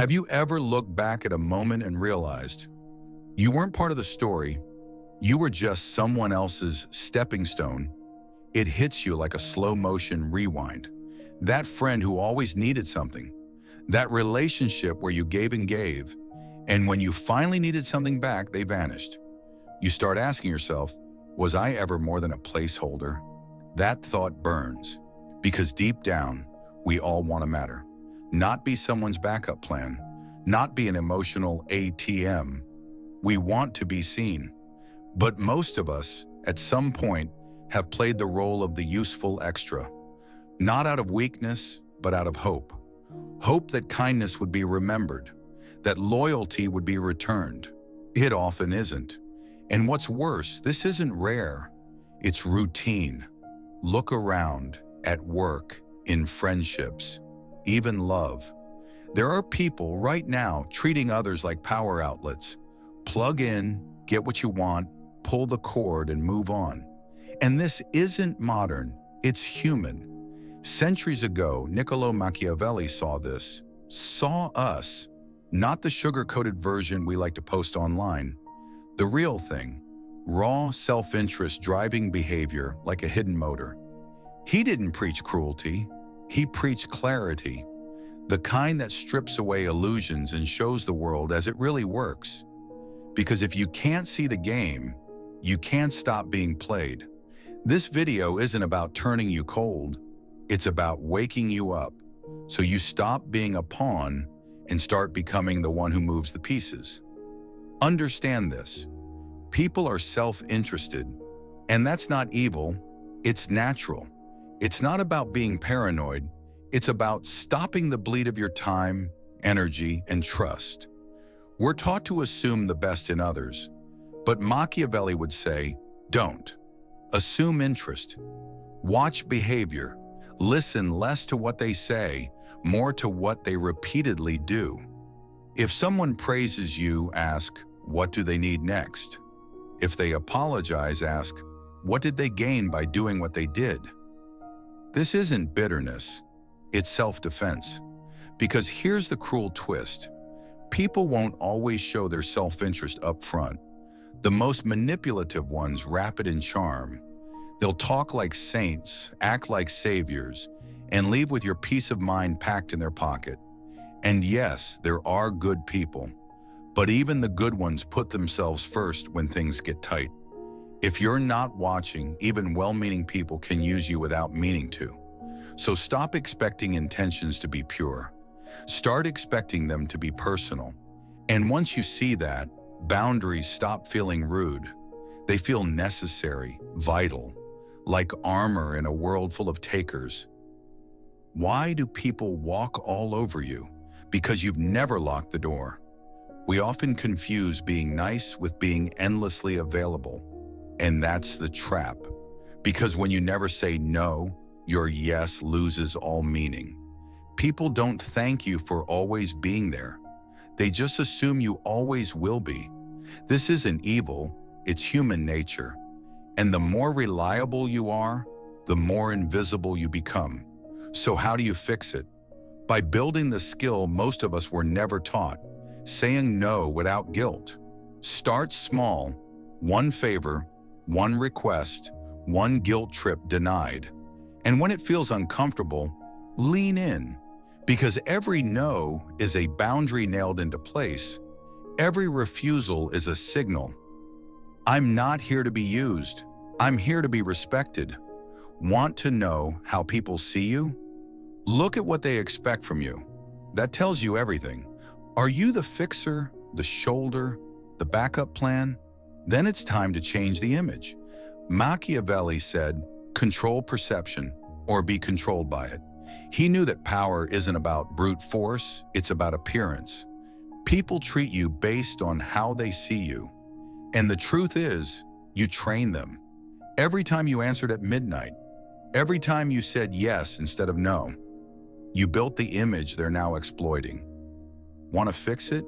Have you ever looked back at a moment and realized you weren't part of the story, you were just someone else's stepping stone? It hits you like a slow-motion rewind. That friend who always needed something, that relationship where you gave, and when you finally needed something back, they vanished. You start asking yourself, was I ever more than a placeholder? That thought burns, because deep down, we all want to matter. Not be someone's backup plan, not be an emotional ATM. We want to be seen. But most of us, at some point, have played the role of the useful extra. Not out of weakness, but out of hope. Hope that kindness would be remembered, that loyalty would be returned. It often isn't. And what's worse, this isn't rare. It's routine. Look around, at work, in friendships, even love. There are people right now treating others like power outlets. Plug in, get what you want, pull the cord and move on. And this isn't modern, it's human. Centuries ago, Machiavelli saw this, saw us, not the sugar-coated version we like to post online. The real thing, raw self-interest driving behavior like a hidden motor. He didn't preach cruelty, he preached clarity, the kind that strips away illusions and shows the world as it really works. Because if you can't see the game, you can't stop being played. This video isn't about turning you cold, it's about waking you up, so you stop being a pawn and start becoming the one who moves the pieces. Understand this. People are self-interested, and that's not evil, it's natural. It's not about being paranoid, it's about stopping the bleed of your time, energy, and trust. We're taught to assume the best in others, but Machiavelli would say, don't. Assume interest. Watch behavior. Listen less to what they say, more to what they repeatedly do. If someone praises you, ask, what do they need next? If they apologize, ask, what did they gain by doing what they did? This isn't bitterness, it's self-defense. Because here's the cruel twist. People won't always show their self-interest up front. The most manipulative ones wrap it in charm. They'll talk like saints, act like saviors, and leave with your peace of mind packed in their pocket. And yes, there are good people, but even the good ones put themselves first when things get tight. If you're not watching, even well-meaning people can use you without meaning to. So stop expecting intentions to be pure. Start expecting them to be personal. And once you see that, boundaries stop feeling rude. They feel necessary, vital, like armor in a world full of takers. Why do people walk all over you? Because you've never locked the door. We often confuse being nice with being endlessly available. And that's the trap. Because when you never say no, your yes loses all meaning. People don't thank you for always being there. They just assume you always will be. This isn't evil, it's human nature. And the more reliable you are, the more invisible you become. So how do you fix it? By building the skill most of us were never taught, saying no without guilt. Start small, one favor, one request, one guilt trip denied. And when it feels uncomfortable, lean in. Because every no is a boundary nailed into place. Every refusal is a signal. I'm not here to be used. I'm here to be respected. Want to know how people see you? Look at what they expect from you. That tells you everything. Are you the fixer, the shoulder, the backup plan? Then it's time to change the image. Machiavelli said, control perception or be controlled by it. He knew that power isn't about brute force, it's about appearance. People treat you based on how they see you. And the truth is, you train them. Every time you answered at midnight, every time you said yes instead of no, you built the image they're now exploiting. Want to fix it?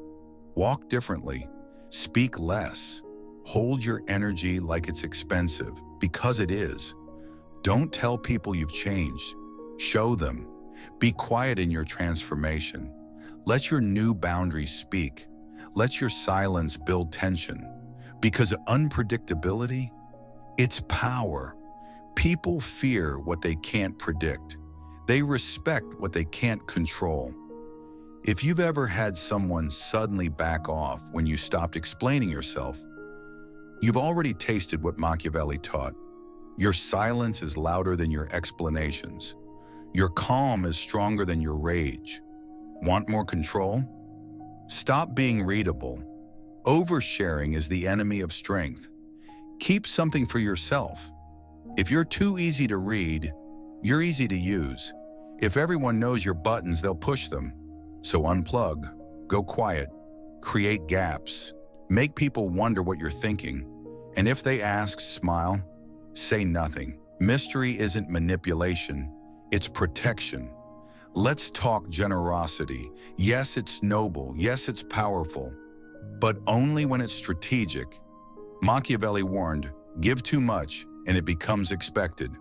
Walk differently. Speak less. Hold your energy like it's expensive, because it is. Don't tell people you've changed. Show them. Be quiet in your transformation. Let your new boundaries speak. Let your silence build tension. Because unpredictability, it's power. People fear what they can't predict. They respect what they can't control. If you've ever had someone suddenly back off when you stopped explaining yourself, you've already tasted what Machiavelli taught. Your silence is louder than your explanations. Your calm is stronger than your rage. Want more control? Stop being readable. Oversharing is the enemy of strength. Keep something for yourself. If you're too easy to read, you're easy to use. If everyone knows your buttons, they'll push them. So unplug, go quiet, create gaps, make people wonder what you're thinking. And if they ask, smile, say nothing. Mystery isn't manipulation, it's protection. Let's talk generosity. Yes, it's noble. Yes, it's powerful. But only when it's strategic. Machiavelli warned, give too much and it becomes expected.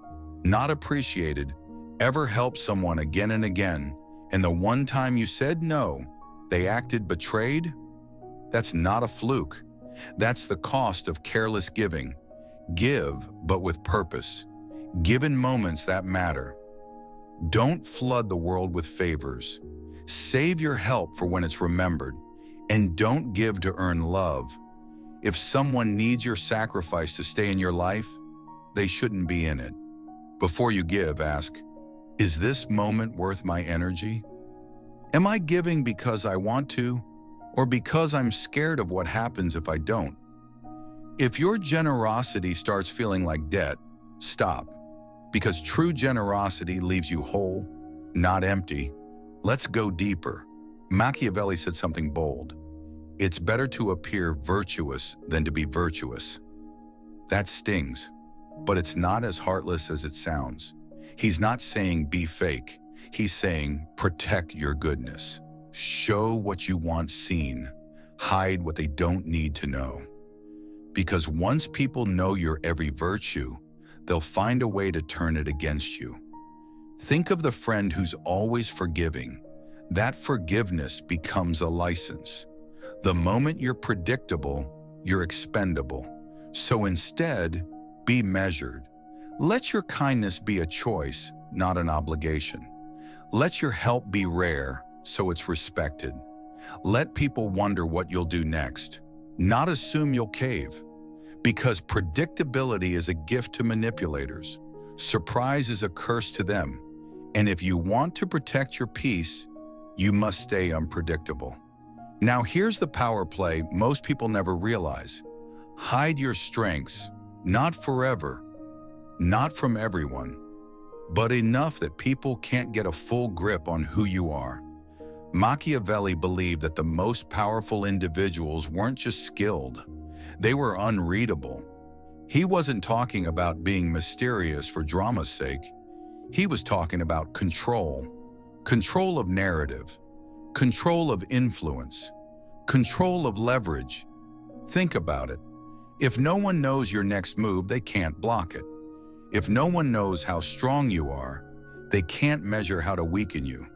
Not appreciated. Ever help someone again and again, and the one time you said no, they acted betrayed? That's not a fluke. That's the cost of careless giving. Give, but with purpose. Give in moments that matter. Don't flood the world with favors. Save your help for when it's remembered. And don't give to earn love. If someone needs your sacrifice to stay in your life, they shouldn't be in it. Before you give, ask, is this moment worth my energy? Am I giving because I want to, or because I'm scared of what happens if I don't? If your generosity starts feeling like debt, stop. Because true generosity leaves you whole, not empty. Let's go deeper. Machiavelli said something bold. It's better to appear virtuous than to be virtuous. That stings, but it's not as heartless as it sounds. He's not saying be fake. He's saying protect your goodness. Show what you want seen. Hide what they don't need to know. Because once people know your every virtue, they'll find a way to turn it against you. Think of the friend who's always forgiving. That forgiveness becomes a license. The moment you're predictable, you're expendable. So instead, be measured. Let your kindness be a choice, not an obligation. Let your help be rare, so it's respected. Let people wonder what you'll do next, not assume you'll cave. Because predictability is a gift to manipulators. Surprise is a curse to them. And if you want to protect your peace, you must stay unpredictable. Now here's the power play most people never realize. Hide your strengths, not forever, not from everyone, but enough that people can't get a full grip on who you are. Machiavelli believed that the most powerful individuals weren't just skilled, they were unreadable. He wasn't talking about being mysterious for drama's sake. He was talking about control. Control of narrative. Control of influence. Control of leverage. Think about it. If no one knows your next move, they can't block it. If no one knows how strong you are, they can't measure how to weaken you.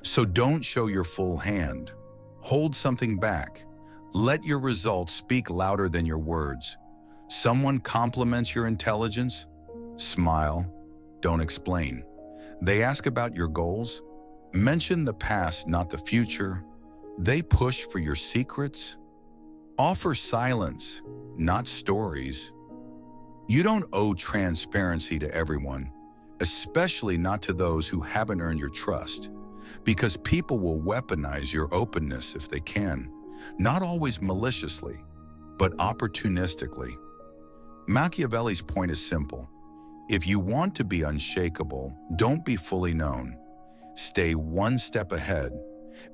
So don't show your full hand. Hold something back. Let your results speak louder than your words. Someone compliments your intelligence? Smile. Don't explain. They ask about your goals? Mention the past, not the future. They push for your secrets? Offer silence, not stories. You don't owe transparency to everyone, especially not to those who haven't earned your trust, because people will weaponize your openness if they can. Not always maliciously, but opportunistically. Machiavelli's point is simple. If you want to be unshakable, don't be fully known. Stay one step ahead.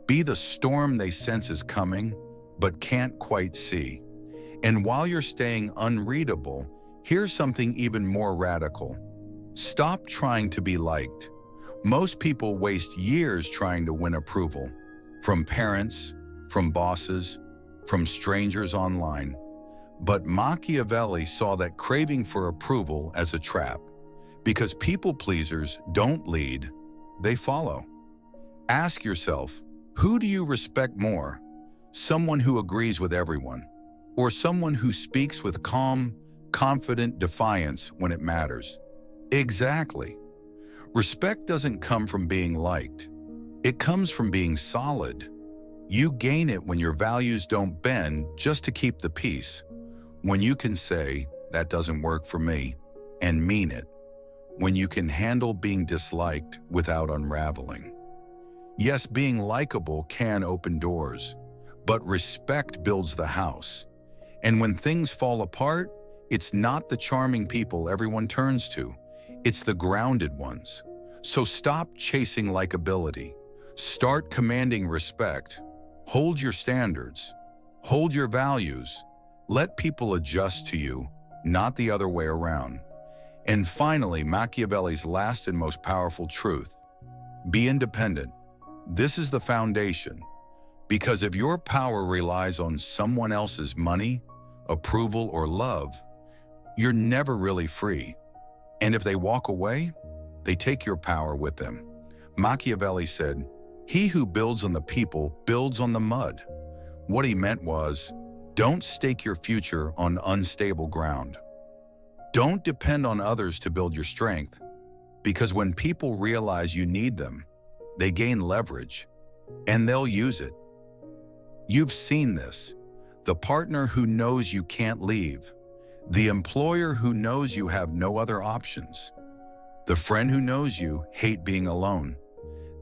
Be the storm they sense is coming, but can't quite see. And while you're staying unreadable, here's something even more radical. Stop trying to be liked. Most people waste years trying to win approval. From parents, from bosses, from strangers online. But Machiavelli saw that craving for approval as a trap, because people pleasers don't lead, they follow. Ask yourself, Who do you respect more? Someone who agrees with everyone, or someone who speaks with calm, confident defiance when it matters? Exactly. Respect doesn't come from being liked. It comes from being solid. You gain it when your values don't bend just to keep the peace. When you can say, "That doesn't work for me," and mean it. When you can handle being disliked without unraveling. Yes, being likable can open doors, but respect builds the house. And when things fall apart, it's not the charming people everyone turns to. It's the grounded ones. So stop chasing likability. Start commanding respect. Hold your standards. Hold your values. Let people adjust to you, not the other way around. And finally, Machiavelli's last and most powerful truth. Be independent. This is the foundation. Because if your power relies on someone else's money, approval, or love, you're never really free. And if they walk away, they take your power with them. Machiavelli said, "He who builds on the people builds on the mud." What he meant was, don't stake your future on unstable ground. Don't depend on others to build your strength, because when people realize you need them, they gain leverage, and they'll use it. You've seen this. The partner who knows you can't leave. The employer who knows you have no other options. The friend who knows you hate being alone.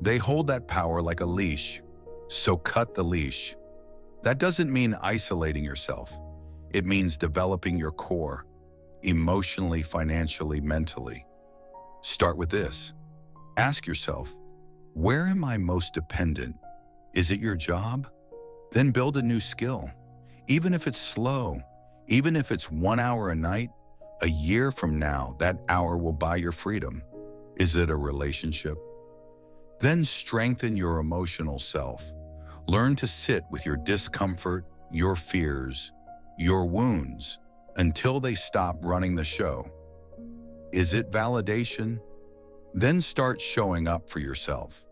They hold that power like a leash, so cut the leash. That doesn't mean isolating yourself. It means developing your core, emotionally, financially, mentally. Start with this. Ask yourself, where am I most dependent? Is it your job? Then build a new skill. Even if it's slow, even if it's 1 hour a night, a year from now, that hour will buy your freedom. Is it a relationship? Then strengthen your emotional self. Learn to sit with your discomfort, your fears, your wounds, until they stop running the show. Is it validation? Then start showing up for yourself.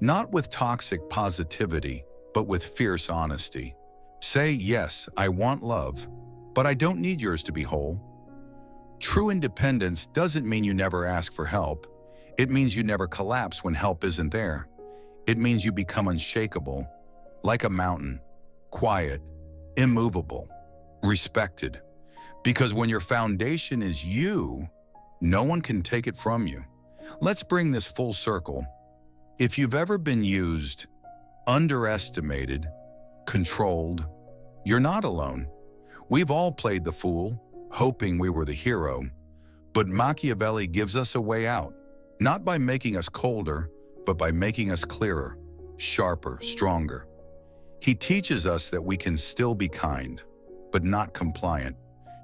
Not with toxic positivity, but with fierce honesty. Say, "Yes, I want love, but I don't need yours to be whole." True independence doesn't mean you never ask for help. It means you never collapse when help isn't there. It means you become unshakable, like a mountain, quiet, immovable, respected. Because when your foundation is you, no one can take it from you. Let's bring this full circle. If you've ever been used, underestimated, controlled, you're not alone. We've all played the fool, hoping we were the hero. But Machiavelli gives us a way out, not by making us colder, but by making us clearer, sharper, stronger. He teaches us that we can still be kind, but not compliant,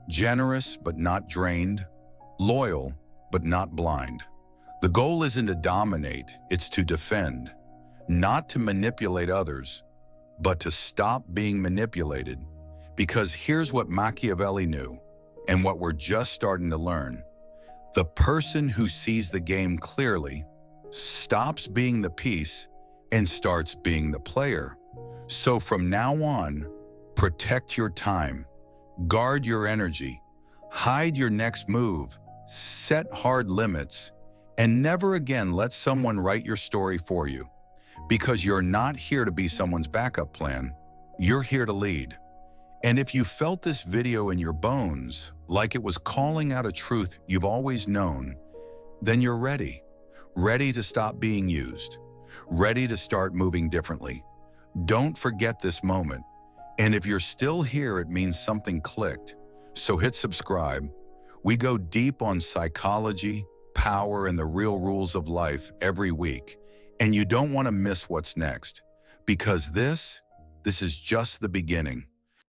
generous, but not drained, loyal, but not blind. The goal isn't to dominate, it's to defend, not to manipulate others, but to stop being manipulated. Because here's what Machiavelli knew, and what we're just starting to learn. The person who sees the game clearly stops being the piece and starts being the player. So from now on, protect your time, guard your energy, hide your next move, set hard limits, and never again let someone write your story for you. Because you're not here to be someone's backup plan, you're here to lead. And if you felt this video in your bones, like it was calling out a truth you've always known, then you're ready. Ready to stop being used. Ready to start moving differently. Don't forget this moment. And if you're still here, it means something clicked. So hit subscribe. We go deep on psychology, power, and the real rules of life every week. And you don't want to miss what's next. Because this is just the beginning.